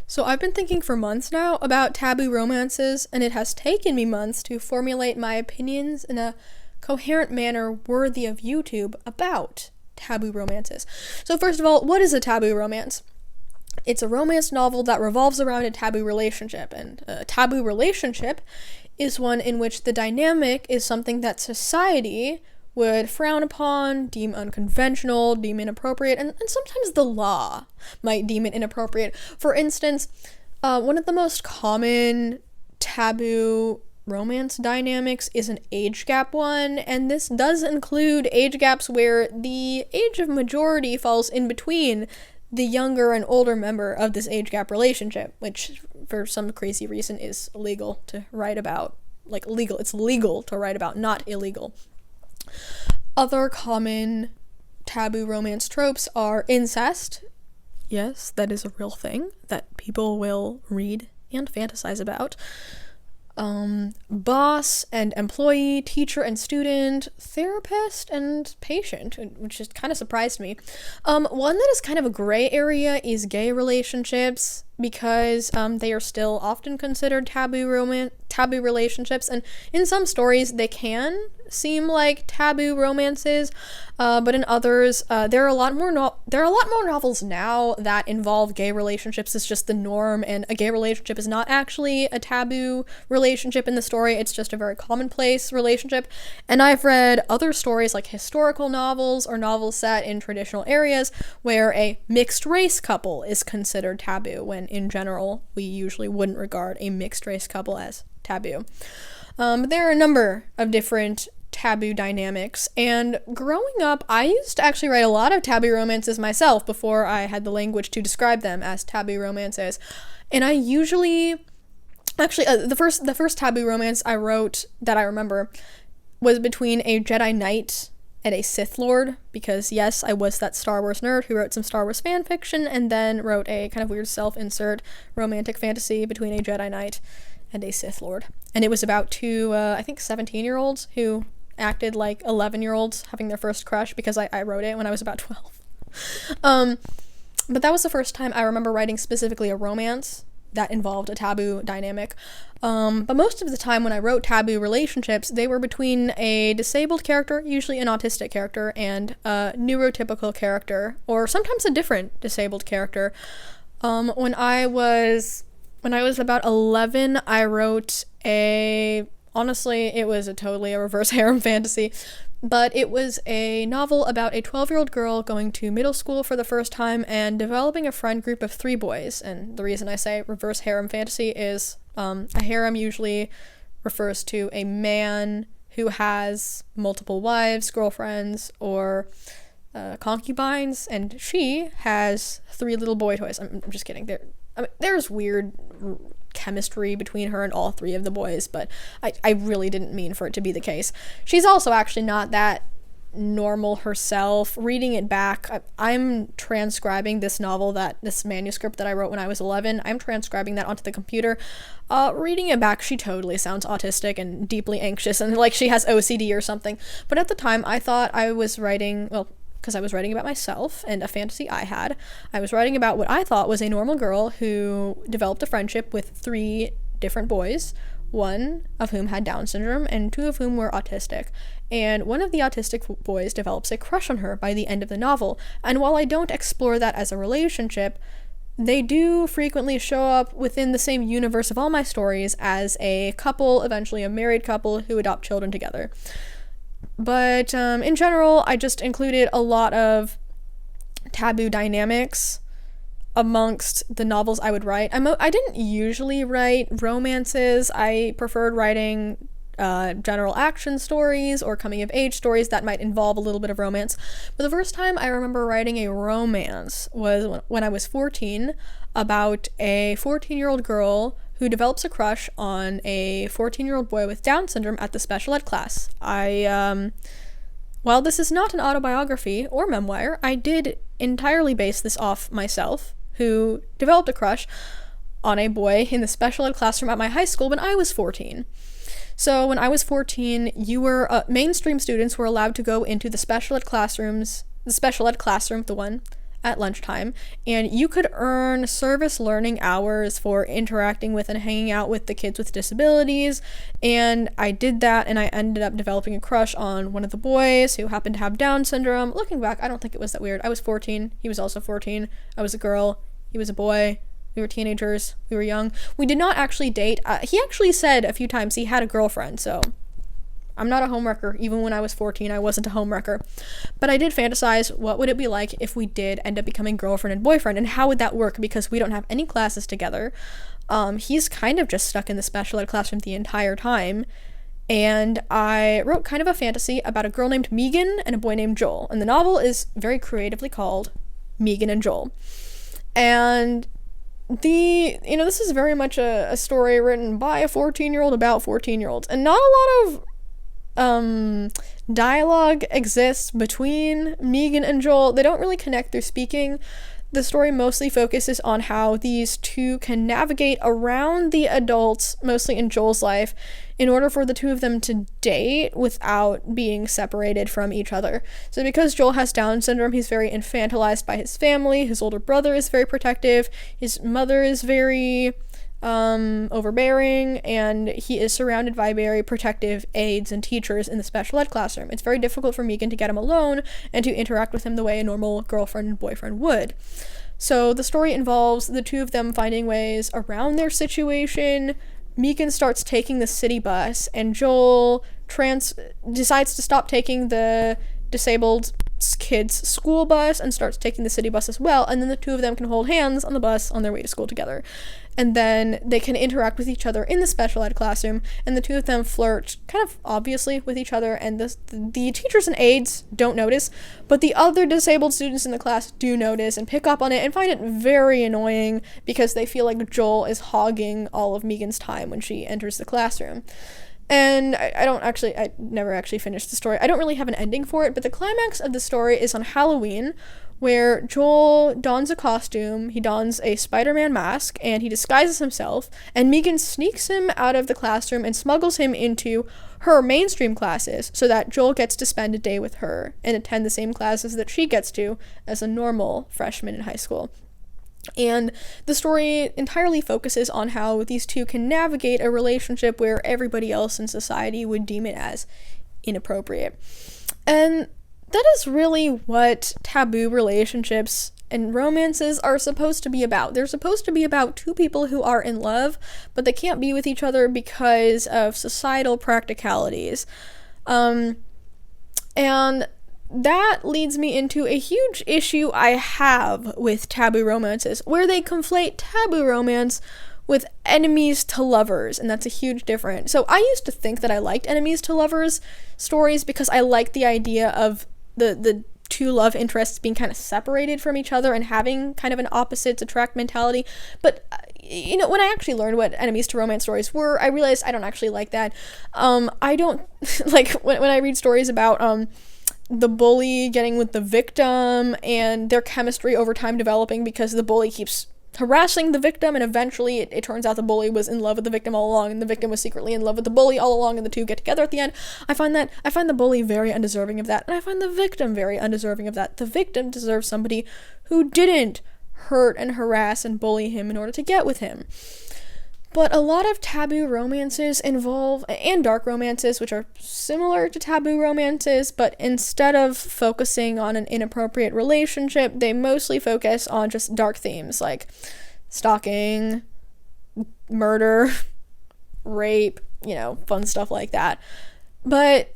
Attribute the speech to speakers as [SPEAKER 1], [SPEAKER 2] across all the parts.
[SPEAKER 1] So I've been thinking for months now about taboo romances, and it has taken me months to formulate my opinions in a coherent manner worthy of YouTube about taboo romances. So first of all, what is a taboo romance? It's a romance novel that revolves around a taboo relationship, and a taboo relationship is one in which the dynamic is something that society would frown upon, deem unconventional, deem inappropriate, and sometimes the law might deem it inappropriate. For instance, one of the most common taboo romance dynamics is an age gap one, and this does include age gaps where the age of majority falls in between the younger and older member of this age gap relationship, which for some crazy reason is illegal to write about. It's legal to write about, not illegal. Other common taboo romance tropes are incest. Yes, that is a real thing that people will read and fantasize about. Boss and employee, teacher and student, therapist and patient, which just kind of surprised me. One that is kind of a gray area is gay relationships, because they are still often considered taboo relationships, and in some stories they can seem like taboo romances, but in others there are a lot more novels now that involve gay relationships as just the norm, and a gay relationship is not actually a taboo relationship in the story. It's just a very commonplace relationship. And I've read other stories like historical novels or novels set in traditional areas where a mixed race couple is considered taboo, when in general we usually wouldn't regard a mixed race couple as taboo. There are a number of different taboo dynamics, and growing up I used to actually write a lot of taboo romances myself before I had the language to describe them as taboo romances. And I usually the first taboo romance I wrote that I remember was between a Jedi Knight and a Sith Lord, because yes, I was that Star Wars nerd who wrote some Star Wars fan fiction and then wrote a kind of weird self-insert romantic fantasy between a Jedi Knight and a Sith Lord. And it was about two, I think 17-year-olds who acted like 11-year-olds having their first crush, because I wrote it when I was about 12. But that was the first time I remember writing specifically a romance that involved a taboo dynamic. But most of the time when I wrote taboo relationships, they were between a disabled character, usually an autistic character, and a neurotypical character, or sometimes a different disabled character. When I was about 11, I wrote honestly, it was totally a reverse harem fantasy, but it was a novel about a 12-year-old girl going to middle school for the first time and developing a friend group of 3 boys. And the reason I say reverse harem fantasy is a harem usually refers to a man who has multiple wives, girlfriends, or concubines, and she has 3 little boy toys. I'm just kidding. There's weird chemistry between her and all 3 of the boys, but I really didn't mean for it to be the case. She's also actually not that normal herself. Reading it back, I'm transcribing this manuscript that I wrote when I was 11. I'm transcribing that onto the computer. Reading it back, she totally sounds autistic and deeply anxious and like she has OCD or something. But at the time, I thought I was writing, because I was writing about myself and a fantasy I had. I was writing about what I thought was a normal girl who developed a friendship with 3 different boys, one of whom had Down syndrome and 2 of whom were autistic. And one of the autistic boys develops a crush on her by the end of the novel. And while I don't explore that as a relationship, they do frequently show up within the same universe of all my stories as a couple, eventually a married couple, who adopt children together. But in general, I just included a lot of taboo dynamics amongst the novels I would write. I didn't usually write romances. I preferred writing general action stories or coming-of-age stories that might involve a little bit of romance. But the first time I remember writing a romance was when I was 14, about a 14-year-old girl who develops a crush on a 14-year-old boy with Down syndrome at the special ed class. While this is not an autobiography or memoir, I did entirely base this off myself, who developed a crush on a boy in the special ed classroom at my high school when I was 14. So when I was 14, mainstream students were allowed to go into the special ed classroom, the one at lunchtime, and you could earn service learning hours for interacting with and hanging out with the kids with disabilities. And I did that, and I ended up developing a crush on one of the boys who happened to have Down syndrome. Looking back, I don't think it was that weird. I was 14, he was also 14. I was a girl, he was a boy. We were teenagers, we were young. We did not actually date. He actually said a few times he had a girlfriend, so I'm not a homewrecker. Even when I was 14, I wasn't a homewrecker. But I did fantasize, what would it be like if we did end up becoming girlfriend and boyfriend, and how would that work, because we don't have any classes together. He's kind of just stuck in the special ed classroom the entire time. And I wrote kind of a fantasy about a girl named Megan and a boy named Joel. And the novel is very creatively called Megan and Joel. And this is very much a story written by a 14-year-old about 14-year-olds. And not a lot of dialogue exists between Megan and Joel. They don't really connect through speaking. The story mostly focuses on how these two can navigate around the adults, mostly in Joel's life, in order for the two of them to date without being separated from each other. So because Joel has Down syndrome, he's very infantilized by his family. His older brother is very protective. His mother is very overbearing, and he is surrounded by very protective aides and teachers in the special ed classroom. It's very difficult for Megan to get him alone and to interact with him the way a normal girlfriend and boyfriend would. So the story involves the two of them finding ways around their situation. Megan starts taking the city bus, and Joel decides to stop taking the disabled kids' school bus and starts taking the city bus as well, and then the two of them can hold hands on the bus on their way to school together. And then they can interact with each other in the special ed classroom, and the two of them flirt kind of obviously with each other, and the teachers and aides don't notice, but the other disabled students in the class do notice and pick up on it and find it very annoying because they feel like Joel is hogging all of Megan's time when she enters the classroom. And I never actually finished the story. I don't really have an ending for it, but the climax of the story is on Halloween, where Joel dons a costume. He dons a Spider-Man mask, and he disguises himself, and Megan sneaks him out of the classroom and smuggles him into her mainstream classes so that Joel gets to spend a day with her and attend the same classes that she gets to as a normal freshman in high school. And the story entirely focuses on how these two can navigate a relationship where everybody else in society would deem it as inappropriate. And that is really what taboo relationships and romances are supposed to be about. They're supposed to be about two people who are in love, but they can't be with each other because of societal practicalities. And that leads me into a huge issue I have with taboo romances, where they conflate taboo romance with enemies to lovers, and that's a huge difference. So I used to think that I liked enemies to lovers stories because I liked the idea of the two love interests being kind of separated from each other and having kind of an opposites attract mentality. But when I actually learned what enemies to romance stories were, I realized I don't actually like that. I don't like when I read stories about the bully getting with the victim and their chemistry over time developing because the bully keeps harassing the victim, and eventually it turns out the bully was in love with the victim all along, and the victim was secretly in love with the bully all along, and the two get together at the end. I find the bully very undeserving of that, and I find the victim very undeserving of that. The victim deserves somebody who didn't hurt and harass and bully him in order to get with him. But a lot of taboo romances involve, and dark romances, which are similar to taboo romances, but instead of focusing on an inappropriate relationship, they mostly focus on just dark themes like stalking, murder, rape, fun stuff like that. But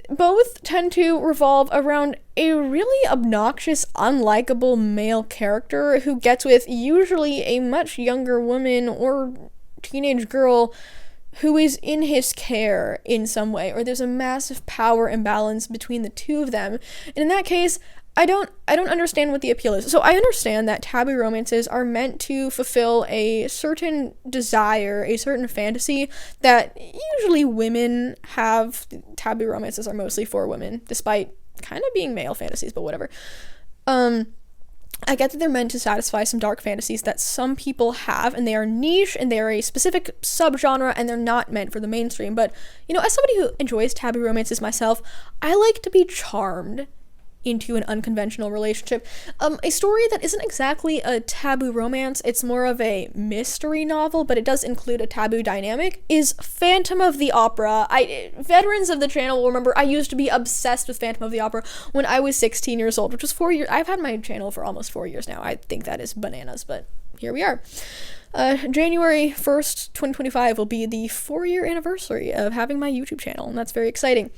[SPEAKER 1] both tend to revolve around a really obnoxious, unlikable male character who gets with usually a much younger woman or teenage girl who is in his care in some way, or there's a massive power imbalance between the two of them. And in that case, I don't understand what the appeal is. So I understand that taboo romances are meant to fulfill a certain desire, a certain fantasy that usually women have. Taboo romances are mostly for women, despite kind of being male fantasies, but whatever. I get that they're meant to satisfy some dark fantasies that some people have, and they are niche, and they are a specific subgenre, and they're not meant for the mainstream. But, as somebody who enjoys taboo romances myself, I like to be charmed into an unconventional relationship. A story that isn't exactly a taboo romance, it's more of a mystery novel, but it does include a taboo dynamic, is Phantom of the Opera. Veterans of the channel will remember I used to be obsessed with Phantom of the Opera when I was 16 years old, which was 4 years. I've had my channel for almost 4 years now. I think that is bananas, but here we are. January 1st, 2025 will be the 4-year anniversary of having my YouTube channel, and that's very exciting.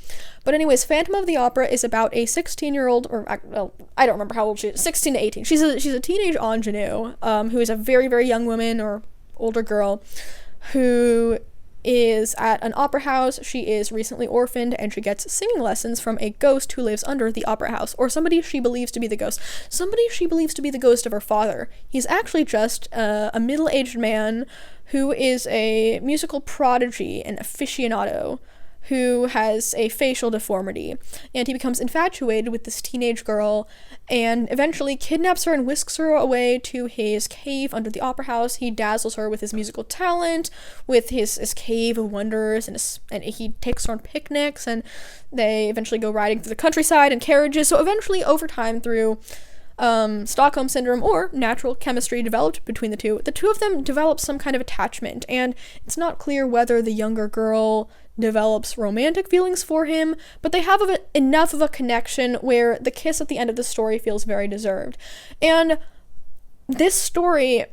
[SPEAKER 1] But anyways, Phantom of the Opera is about a 16-year-old, or, well, I don't remember how old she is, 16 to 18. She's a teenage ingenue, who is a very, very young woman, or older girl, who is at an opera house. She is recently orphaned, and she gets singing lessons from a ghost who lives under the opera house, or somebody she believes to be the ghost. Somebody she believes to be the ghost of her father. He's actually just a middle-aged man who is a musical prodigy and aficionado who has a facial deformity, and he becomes infatuated with this teenage girl and eventually kidnaps her and whisks her away to his cave under the opera house. He dazzles her with his musical talent, with his cave of wonders, and he takes her on picnics, and they eventually go riding through the countryside in carriages. So eventually, over time, through Stockholm Syndrome or natural chemistry developed between the two of them develop some kind of attachment, and it's not clear whether the younger girl develops romantic feelings for him, but they have enough of a connection where the kiss at the end of the story feels very deserved. And this story,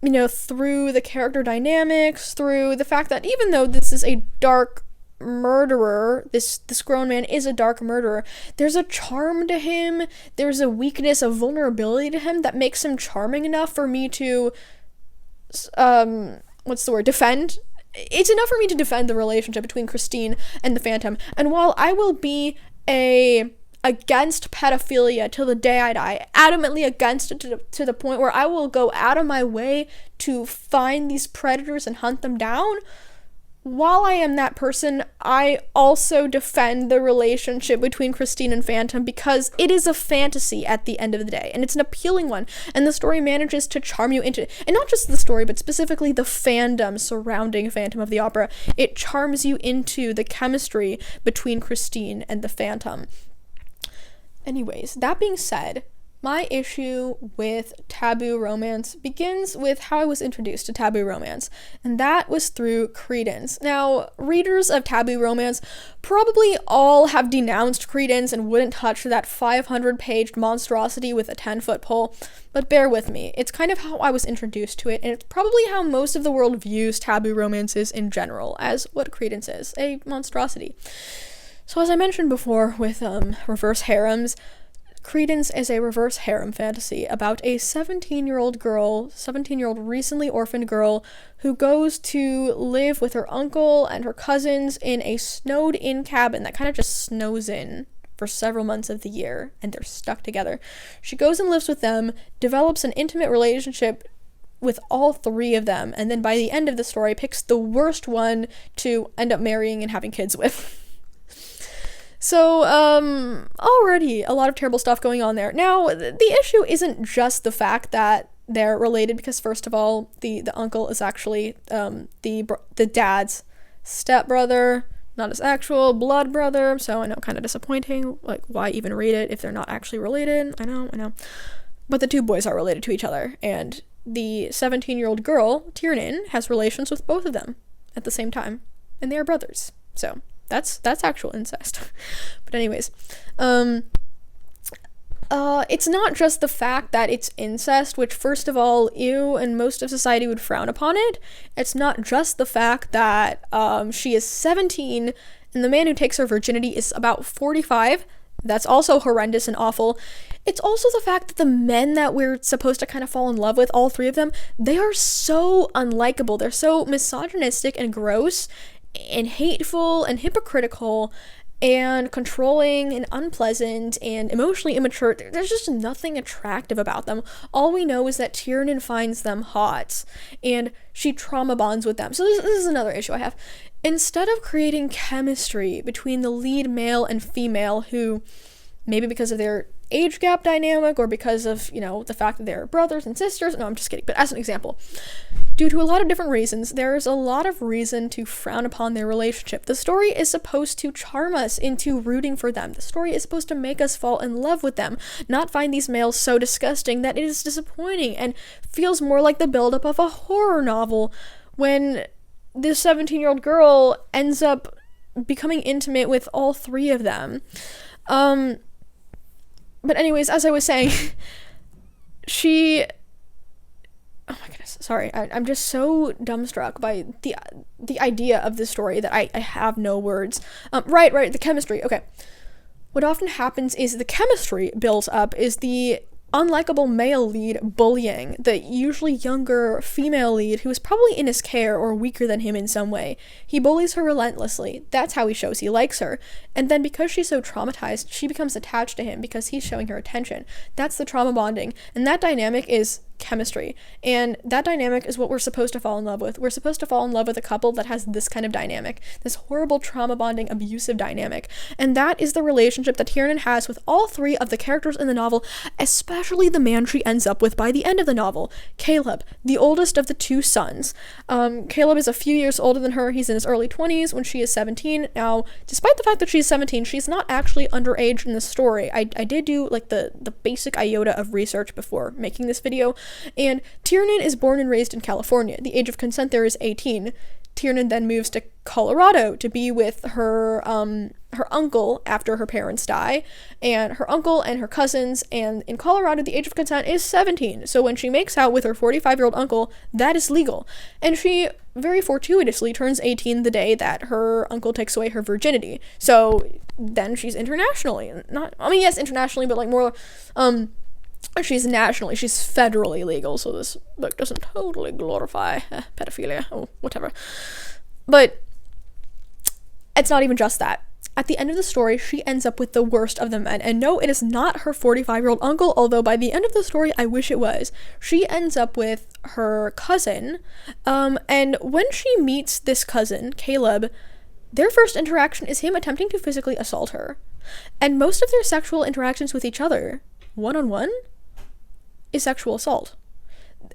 [SPEAKER 1] through the character dynamics, through the fact that even though this is a dark murderer, this grown man is a dark murderer, there's a charm to him, there's a weakness, a vulnerability to him that makes him charming enough for me to defend. It's enough for me to defend the relationship between Christine and the Phantom. And while I will be against pedophilia till the day I die, adamantly against it to the point where I will go out of my way to find these predators and hunt them down, while I am that person, I also defend the relationship between Christine and Phantom because it is a fantasy at the end of the day, and it's an appealing one, and the story manages to charm you into it. And not just the story, but specifically the fandom surrounding Phantom of the Opera. It charms you into the chemistry between Christine and the Phantom. Anyways, that being said, my issue with taboo romance begins with how I was introduced to taboo romance, and that was through Credence. Now, readers of taboo romance probably all have denounced Credence and wouldn't touch that 500-page monstrosity with a 10-foot pole, but bear with me. It's kind of how I was introduced to it, and it's probably how most of the world views taboo romances in general, as what Credence is, a monstrosity. So as I mentioned before with reverse harems, Credence is a reverse harem fantasy about a 17-year-old recently orphaned girl who goes to live with her uncle and her cousins in a snowed-in cabin that kind of just snows in for several months of the year, and they're stuck together. She goes and lives with them, develops an intimate relationship with all three of them, and then by the end of the story picks the worst one to end up marrying and having kids with. So, already a lot of terrible stuff going on there. Now, the issue isn't just the fact that they're related, because first of all, the uncle is actually the dad's stepbrother, not his actual blood brother, so I know, kind of disappointing. Like, why even read it if they're not actually related? I know. But the two boys are related to each other, and the 17-year-old girl, Tiernan, has relations with both of them at the same time, and they are brothers. So that's actual incest. But anyways, it's not just the fact that it's incest, which first of all, ew, and most of society would frown upon it. It's not just the fact that she is 17 and the man who takes her virginity is about 45. That's also horrendous and awful. It's also the fact that the men that we're supposed to kind of fall in love with, all three of them, they are so unlikable. They're so misogynistic and gross and hateful and hypocritical and controlling and unpleasant and emotionally immature. There's just nothing attractive about them. All we know is that Tiernan finds them hot and she trauma bonds with them. So this is another issue I have. Instead of creating chemistry between the lead male and female, who maybe because of their age gap dynamic or because of, the fact that they're brothers and sisters, no, I'm just kidding, but as an example, due to a lot of different reasons. There's a lot of reason to frown upon their relationship. The story is supposed to charm us into rooting for them. The story is supposed to make us fall in love with them, not find these males so disgusting that it is disappointing and feels more like the buildup of a horror novel when this 17-year-old girl ends up becoming intimate with all three of them. But anyways, as I was saying, oh my goodness, sorry, I'm just so dumbstruck by the idea of this story that I have no words. Right, the chemistry, okay. What often happens is the chemistry builds up is the unlikable male lead bullying the usually younger female lead who is probably in his care or weaker than him in some way. He bullies her relentlessly. That's how he shows he likes her. And then because she's so traumatized, she becomes attached to him because he's showing her attention. That's the trauma bonding. And that dynamic is chemistry. And that dynamic is what we're supposed to fall in love with. We're supposed to fall in love with a couple that has this kind of dynamic, this horrible trauma bonding, abusive dynamic. And that is the relationship that Tiernan has with all three of the characters in the novel, especially the man she ends up with by the end of the novel, Caleb, the oldest of the two sons. Caleb is a few years older than her. He's in his early 20s when she is 17. Now, despite the fact that she's 17, she's not actually underage in the story. I did do like the basic iota of research before making this video. And Tiernan is born and raised in California. The age of consent there is 18. Tiernan then moves to Colorado to be with her uncle after her parents die, and her uncle and her cousins, and in Colorado the age of consent is 17. So when she makes out with her 45-year-old uncle, that is legal. And she very fortuitously turns 18 the day that her uncle takes away her virginity. So then she's internationally, yes, internationally, but like more she's federally legal, so this book doesn't totally glorify pedophilia or whatever. But it's not even just that. At the end of the story, she ends up with the worst of the men. And no, it is not her 45-year-old uncle, although by the end of the story, I wish it was. She ends up with her cousin, and when she meets this cousin, Caleb, their first interaction is him attempting to physically assault her. And most of their sexual interactions with each other, one-on-one, is sexual assault.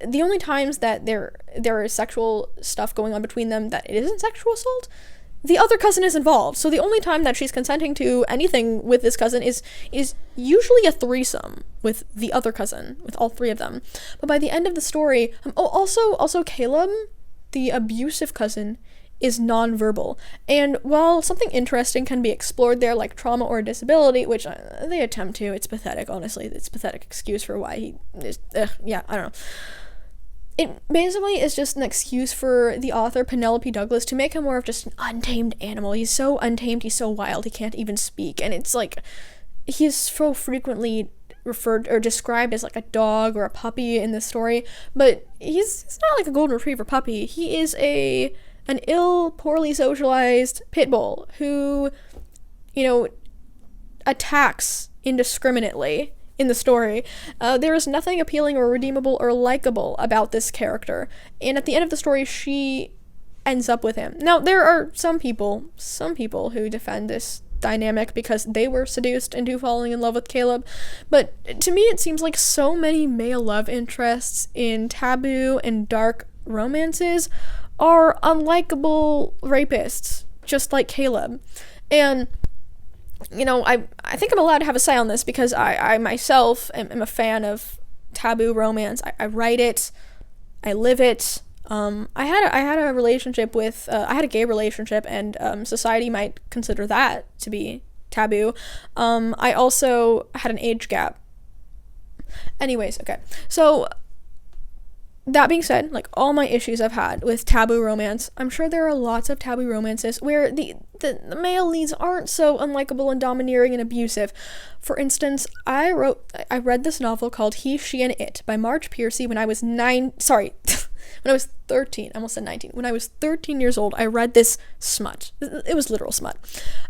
[SPEAKER 1] The only times that there is sexual stuff going on between them that it isn't sexual assault, the other cousin is involved. So the only time that she's consenting to anything with this cousin is usually a threesome with the other cousin, with all three of them. But by the end of the story, also Caleb, the abusive cousin, is nonverbal. And while something interesting can be explored there, like trauma or disability, which they attempt to, it's pathetic, honestly. It's a pathetic excuse for why he is, I don't know. It basically is just an excuse for the author, Penelope Douglas, to make him more of just an untamed animal. He's so untamed, he's so wild, he can't even speak. And it's like, he's so frequently referred or described as like a dog or a puppy in this story, but he's not like a golden retriever puppy. He is an ill, poorly socialized pit bull who, attacks indiscriminately in the story. There is nothing appealing or redeemable or likable about this character. And at the end of the story, she ends up with him. Now, there are some people who defend this dynamic because they were seduced into falling in love with Caleb. But to me, it seems like so many male love interests in taboo and dark romances are unlikable rapists, just like Caleb. And, I think I'm allowed to have a say on this because I myself am a fan of taboo romance. I write it, I live it. I had a relationship with, I had a gay relationship, and society might consider that to be taboo. I also had an age gap. Anyways, okay. So, that being said, like all my issues I've had with taboo romance, I'm sure there are lots of taboo romances where the male leads aren't so unlikable and domineering and abusive. For instance, I read this novel called He, She, and It by Marge Piercy when I was when I was 13, I almost said 19. When I was 13 years old, I read this smut. It was literal smut.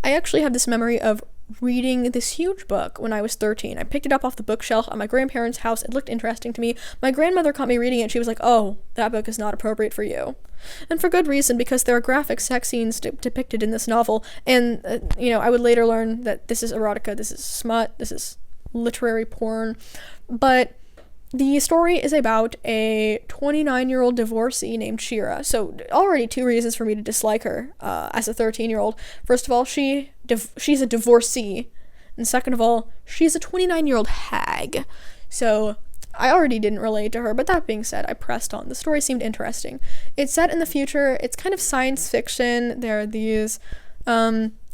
[SPEAKER 1] I actually have this memory of reading this huge book when I was 13. I picked it up off the bookshelf at my grandparents' house. It looked interesting to me. My grandmother caught me reading it. She was like, "Oh, that book is not appropriate for you." And for good reason, because there are graphic sex scenes depicted in this novel. And, I would later learn that this is erotica, this is smut, this is literary porn. But The story is about a 29-year-old divorcee named Shira. So already two reasons for me to dislike her as a 13-year-old. First of all, she's a divorcee. And second of all, she's a 29-year-old hag. So I already didn't relate to her, but that being said, I pressed on. The story seemed interesting. It's set in the future. It's kind of science fiction. There are these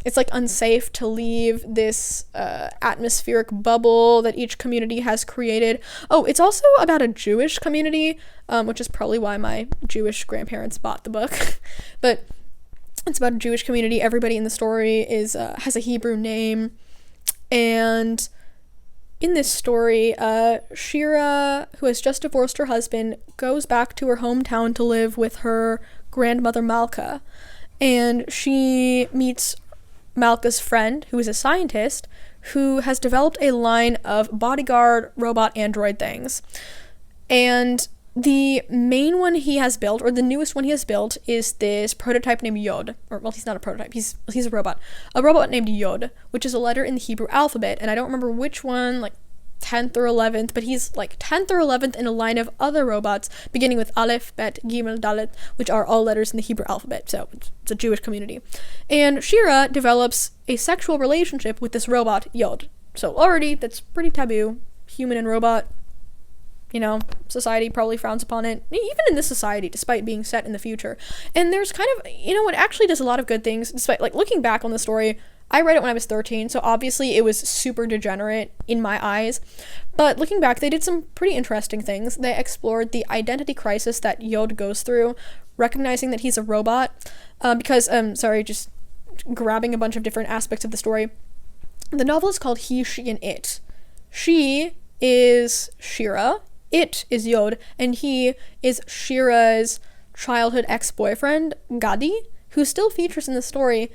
[SPEAKER 1] it's like unsafe to leave this atmospheric bubble that each community has created. Oh, it's also about a Jewish community, which is probably why my Jewish grandparents bought the book. But it's about a Jewish community. Everybody in the story is has a Hebrew name. And in this story, Shira, who has just divorced her husband, goes back to her hometown to live with her grandmother Malka. And she meets Malka's friend, who is a scientist, who has developed a line of bodyguard robot android things. And the main one he has built, or the newest one he has built, is this prototype named Yod. Or, well, he's not a prototype, he's a robot. A robot named Yod, which is a letter in the Hebrew alphabet, and I don't remember which one, like 10th or 11th, but he's like 10th or 11th in a line of other robots, beginning with Aleph, Bet, Gimel, Dalet, which are all letters in the Hebrew alphabet, so it's a Jewish community. And Shira develops a sexual relationship with this robot, Yod. So already, that's pretty taboo. Human and robot, society probably frowns upon it, even in this society, despite being set in the future. And there's kind of, it actually does a lot of good things, despite, like, looking back on the story. I read it when I was 13, so obviously it was super degenerate in my eyes. But looking back, they did some pretty interesting things. They explored the identity crisis that Yod goes through, recognizing that he's a robot, because, just grabbing a bunch of different aspects of the story. The novel is called He, She, and It. She is Shira, it is Yod, and he is Shira's childhood ex-boyfriend, Gadi, who still features in the story.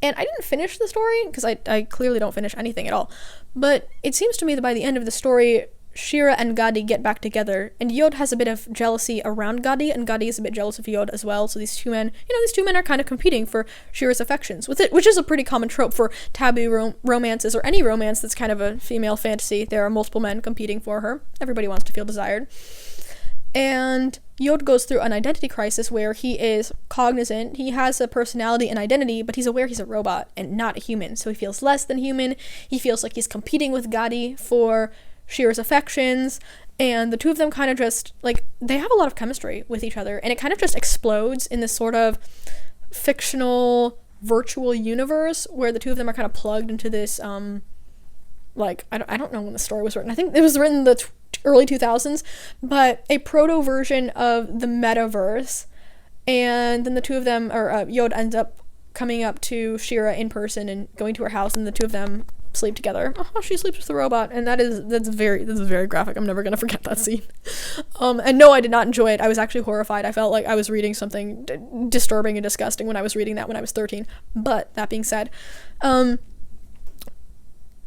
[SPEAKER 1] And I didn't finish the story, because I clearly don't finish anything at all. But it seems to me that by the end of the story, Shira and Gadi get back together, and Yod has a bit of jealousy around Gadi, and Gadi is a bit jealous of Yod as well. So these two men are kind of competing for Shira's affections, which is a pretty common trope for taboo romances, or any romance that's kind of a female fantasy. There are multiple men competing for her. Everybody wants to feel desired. And Yod goes through an identity crisis where he is cognizant, he has a personality and identity, but he's aware he's a robot and not a human, so he feels less than human. He feels like he's competing with Gadi for Shira's affections, and the two of them kind of just, like, they have a lot of chemistry with each other, and it kind of just explodes in this sort of fictional virtual universe where the two of them are kind of plugged into this, I don't know when the story was written. I think it was written in the early 2000s, but a proto version of the metaverse. And then the two of them, or Yod ends up coming up to Shira in person and going to her house, and the two of them sleep together. Oh, she sleeps with the robot, and that's very graphic. I'm never gonna forget that scene. And no, I did not enjoy it. I was actually horrified. I felt like I was reading something disturbing and disgusting when I was reading that when I was 13. But that being said,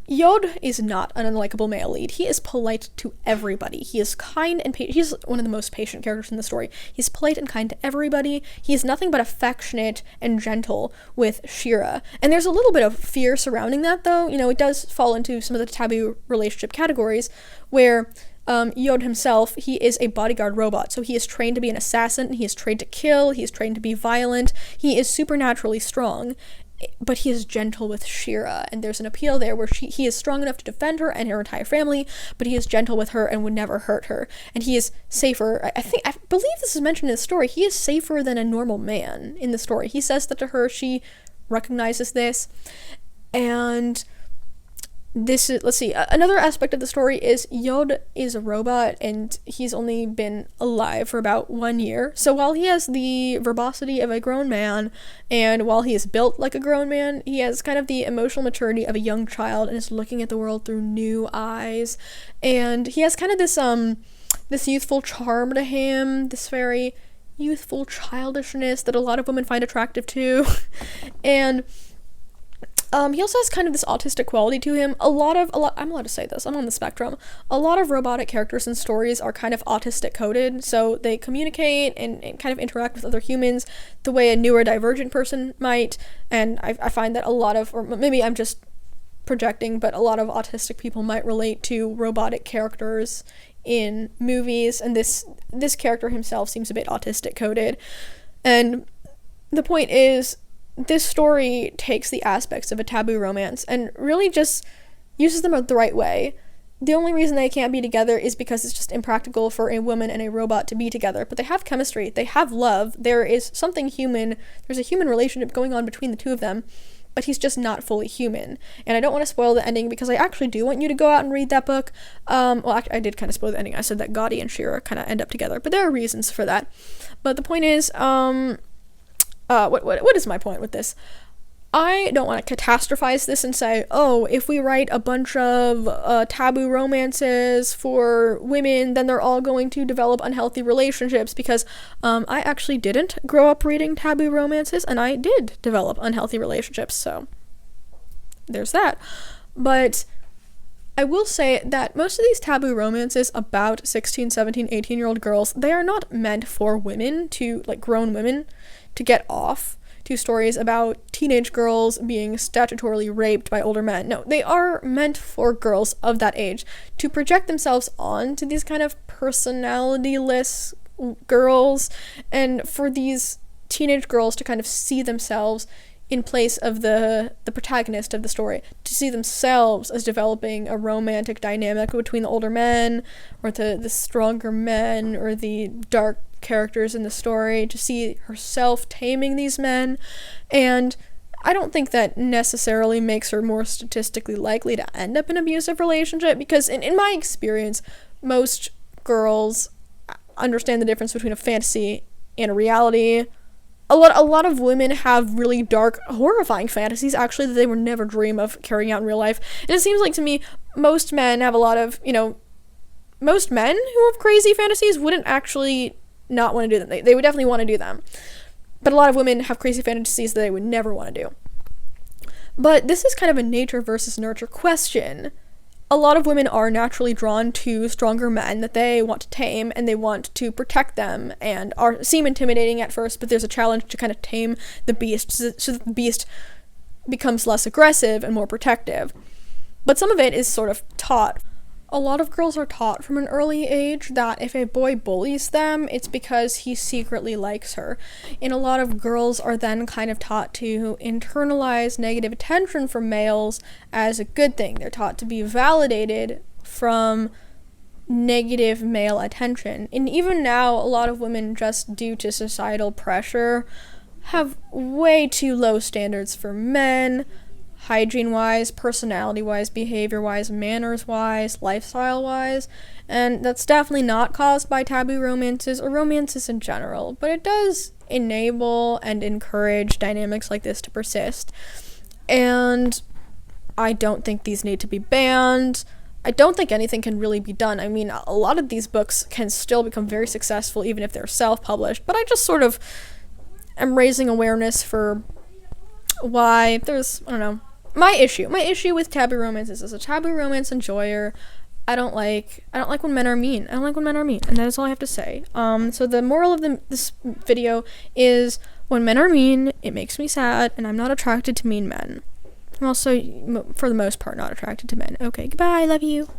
[SPEAKER 1] Yod is not an unlikable male lead. He is polite to everybody. He is kind and patient. He's one of the most patient characters in the story. He's polite and kind to everybody. He is nothing but affectionate and gentle with Shira. And there's a little bit of fear surrounding that, though. It does fall into some of the taboo relationship categories where Yod himself, he is a bodyguard robot. So he is trained to be an assassin. He is trained to kill. He is trained to be violent. He is supernaturally strong. But he is gentle with Shira, and there's an appeal there where he is strong enough to defend her and her entire family, but he is gentle with her and would never hurt her. And he is safer. I believe this is mentioned in the story. He is safer than a normal man in the story. He says that to her. She recognizes this. And this is, let's see, another aspect of the story is Yod is a robot, and he's only been alive for about 1 year. So while he has the verbosity of a grown man, and while he is built like a grown man, he has kind of the emotional maturity of a young child and is looking at the world through new eyes. And he has kind of this youthful charm to him, this very youthful childishness that a lot of women find attractive too. And he also has kind of this autistic quality to him. I'm allowed to say this, I'm on the spectrum. A lot of robotic characters and stories are kind of autistic coded, so they communicate and kind of interact with other humans the way a neurodivergent person might, and I find that a lot of, or maybe I'm just projecting, but a lot of autistic people might relate to robotic characters in movies, and this character himself seems a bit autistic coded. And the point is, this story takes the aspects of a taboo romance and really just uses them the right way. The only reason they can't be together is because it's just impractical for a woman and a robot to be together. But they have chemistry, they have love, there is something human, there's a human relationship going on between the two of them, but he's just not fully human. And I don't want to spoil the ending because I actually do want you to go out and read that book. I did kind of spoil the ending. I said that Gotti and Shira kind of end up together, but there are reasons for that. But the point is, what is my point with this? I don't want to catastrophize this and say, oh, if we write a bunch of taboo romances for women, then they're all going to develop unhealthy relationships, because I actually didn't grow up reading taboo romances, and I did develop unhealthy relationships, so there's that. But I will say that most of these taboo romances about 16, 17, 18-year-old girls, they are not meant for women to, like, grown women, to get off to stories about teenage girls being statutorily raped by older men. No, they are meant for girls of that age to project themselves onto these kind of personality-less girls, and for these teenage girls to kind of see themselves in place of the protagonist of the story, to see themselves as developing a romantic dynamic between the older men, or the stronger men, or the dark characters in the story, to see herself taming these men. And I don't think that necessarily makes her more statistically likely to end up in an abusive relationship, because in my experience, most girls understand the difference between a fantasy and a reality. A lot of women have really dark, horrifying fantasies, actually, that they would never dream of carrying out in real life. And it seems like to me, most men have a lot of, most men who have crazy fantasies wouldn't actually not want to do them. They would definitely want to do them. But a lot of women have crazy fantasies that they would never want to do. But this is kind of a nature versus nurture question. A lot of women are naturally drawn to stronger men that they want to tame, and they want to protect them, and seem intimidating at first, but there's a challenge to kind of tame the beast so that the beast becomes less aggressive and more protective. But some of it is sort of taught. A lot of girls are taught from an early age that if a boy bullies them, it's because he secretly likes her. And a lot of girls are then kind of taught to internalize negative attention from males as a good thing. They're taught to be validated from negative male attention. And even now, a lot of women, just due to societal pressure, have way too low standards for men, hygiene-wise, personality-wise, behavior-wise, manners-wise, lifestyle-wise, and that's definitely not caused by taboo romances or romances in general, but it does enable and encourage dynamics like this to persist. And I don't think these need to be banned. I don't think anything can really be done. I mean, a lot of these books can still become very successful even if they're self-published, but I just sort of am raising awareness for why there's, I don't know, my issue with taboo romances is a taboo romance enjoyer. I don't like when men are mean. I don't like when men are mean, and that is all I have to say. So the moral of this video is, when men are mean, it makes me sad, and I'm not attracted to mean men. I'm also, for the most part, not attracted to men. Okay, goodbye, love you.